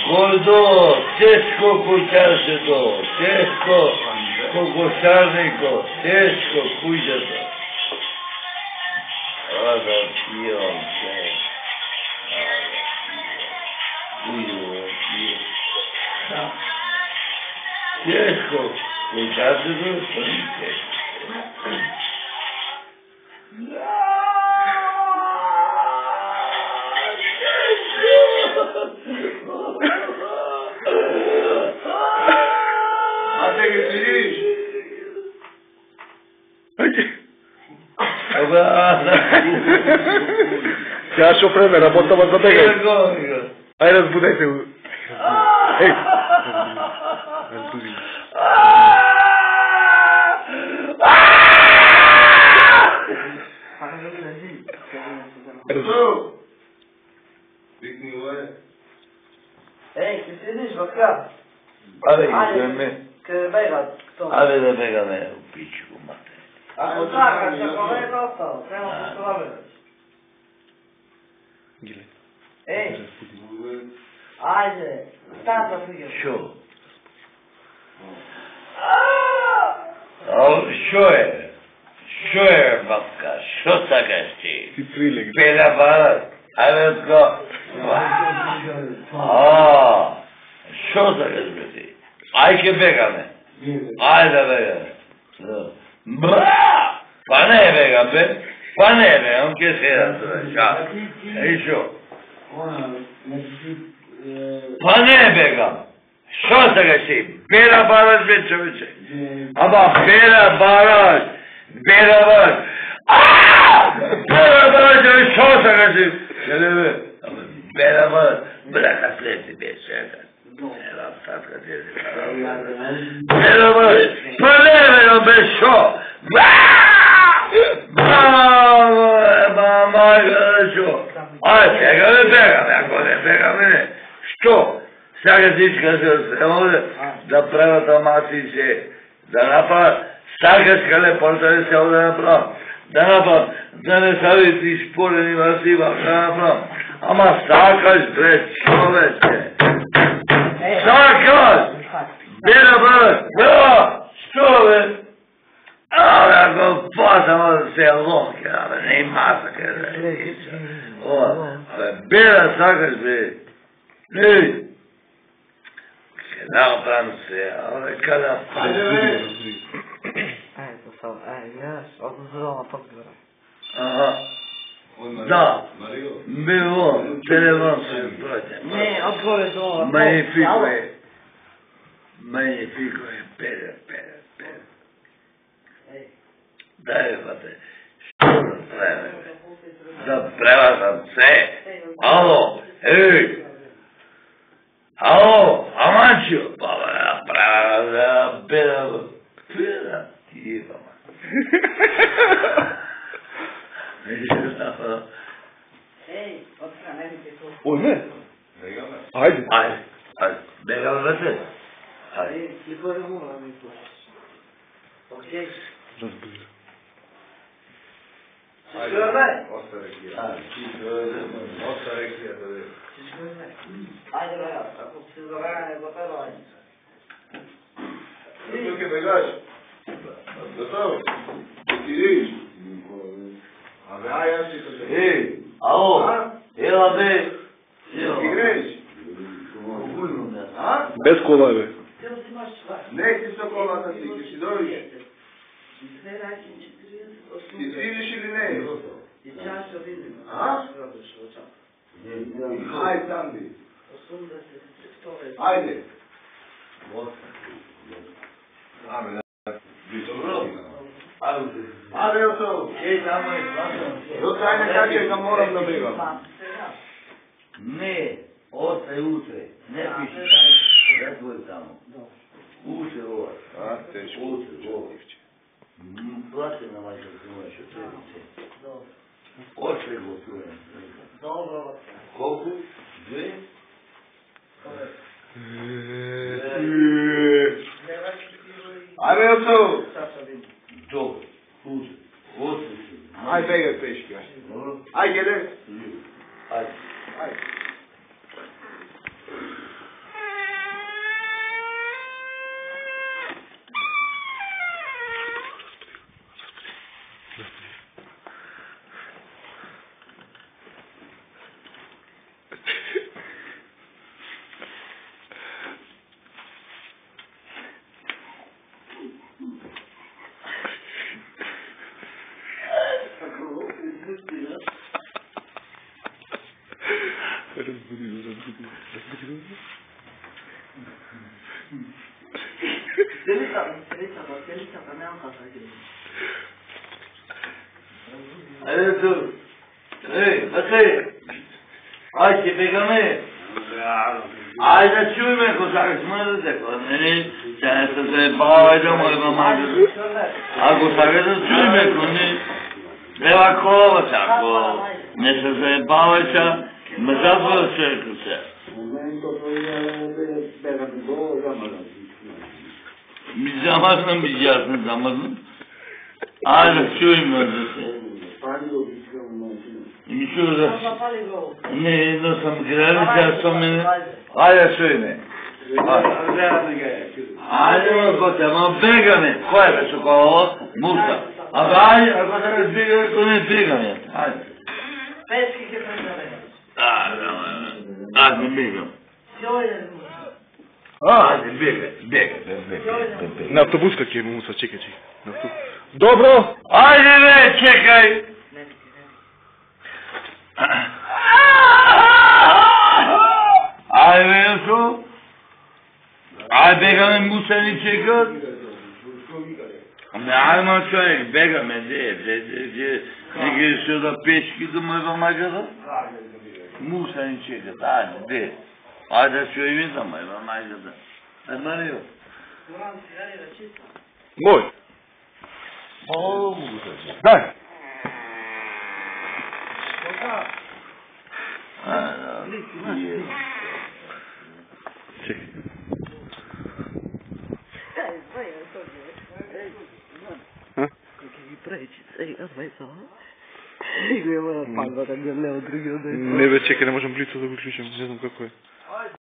Gordo, teško kućašeto, teško kokošarniko, teško kućato. Rada pijem se, teško kućašeto, to nije teško. Сега шофреме, работава за бегај. Ајде, разбудете го. Еј. Разбуди. Викни овај. Еј, ти седиш бака? Абе, идеме. Ке бега, тоа. Абе, да бегаме у пичку, мате. Ако така, ќе повеќе остало, треба да се лавираш. Гиле. Еј, ајде, стана да фигаш. Шо? Шо е? Шо е, бабка? Шо сакаш ти? Ти прилег. Педа барат? Ајде, го. Шо сакаш, бе ти? Ај ке бегаме. Ајде да бегаме. Бра! Па не бегам, бе. Па не бегам, ке седам тоа. Ша? Еј шо? Па не бегам. Шо сакаш ти? Пера бараш, бе, човече. Ама пера бараш. Пера бараш. Пера бараш, бе, шо сакаш ти? Келе, бе. Пера бараш. Брака слети, бе, чекаш. Пера бараш. Па не бегам, бе, шо? Ај, сега не бегаме, ако не бегаме, не. Што? Сега всичка се овде да прават аматице, да направат, сакаш кале портали се овде направат, да направат, да не стави ти спорени масива, да направат. Ама сакаш, бре, човече. Сакаш! Бера, бре, бра, што, бе? Абе, ако посама се локе, абе, не и маса ке да е. Абе, бера сакаш, бе. Ей! Ке направам се, абе, када... Ајде, тоа ајде, јас, одзорам пак бера. Аха. Да. Било, телефон се проđe. Не, одговори за ова. Magnifico è. Magnifico è, pere. Daj, fate, što da treba? Da prevazam se. Alo, ej. Alo, Amancio. Pa da prevazam, pera, tipa, man. Ej, otka, ne mi to. О, не. Ајде. Ajde, begam vete. Ej, ti gore mora mi to. Okej. Разбуди. Ajde, bega, ako se zagara, ne gotova. Zато ке бегаш. Готово? Ти идиш? Абе, ај, јас ти кажам. Ей, ало, ела бе. Играеш? А? Без кола, бе. Не ти со колата си, ќе си дојдеш. Ти видиш или не? А? Ај, там би. Ајде. Абе, Абе, ото. До тај не каже да морам да бегам. Не, остај утре, не пиши тај, не твој тамо. Утре ова. А, тешко. Утре ова. Плати на мајка сумаш од седмице. Оче го чуем. Добро. Колку? 2? Абе, ото. Добро, утре, Aj, begaj peški, aj. Aj, gele. Aj. Aj. Селица, немам каса. Ајде тур. Бате. Ајде, бегаме. Ајде, чујме, ако сакаш, може да те не, тя се заебава, да може да маже. Ако сакаш да чујме, ако не, бела колова се, ако не се заебава, ме затвора се, ако се. Ми замазнам, би јас не замазнам. Ајде, чујме да се. Mi čuo ne, jedno sam graničar sa mene. Ajde, čujme. Ajde, ma begame. Ko je već oko ovo? Musa. A ajde, ako se razbega, to ne begame. Ajde. Peški će predstavljati. Ajde, begam. Ajde, begaj. На автобуска ќе му Муса, чекај. Добро! Ajde, ne, čekaj. Ajde, Venso. Ajde, begame, Musa ni čekat. Ne, ajmo čovjek, begame, gdje? Negdje se da peški do mojega majgada? Musa ni čekat, ajde, gdje? Ajde, što i vidim mojega majgada. Ajde, Mario. Moj. Дай. Не бе, чекай, не можем блицо да го клучим, не знам како е.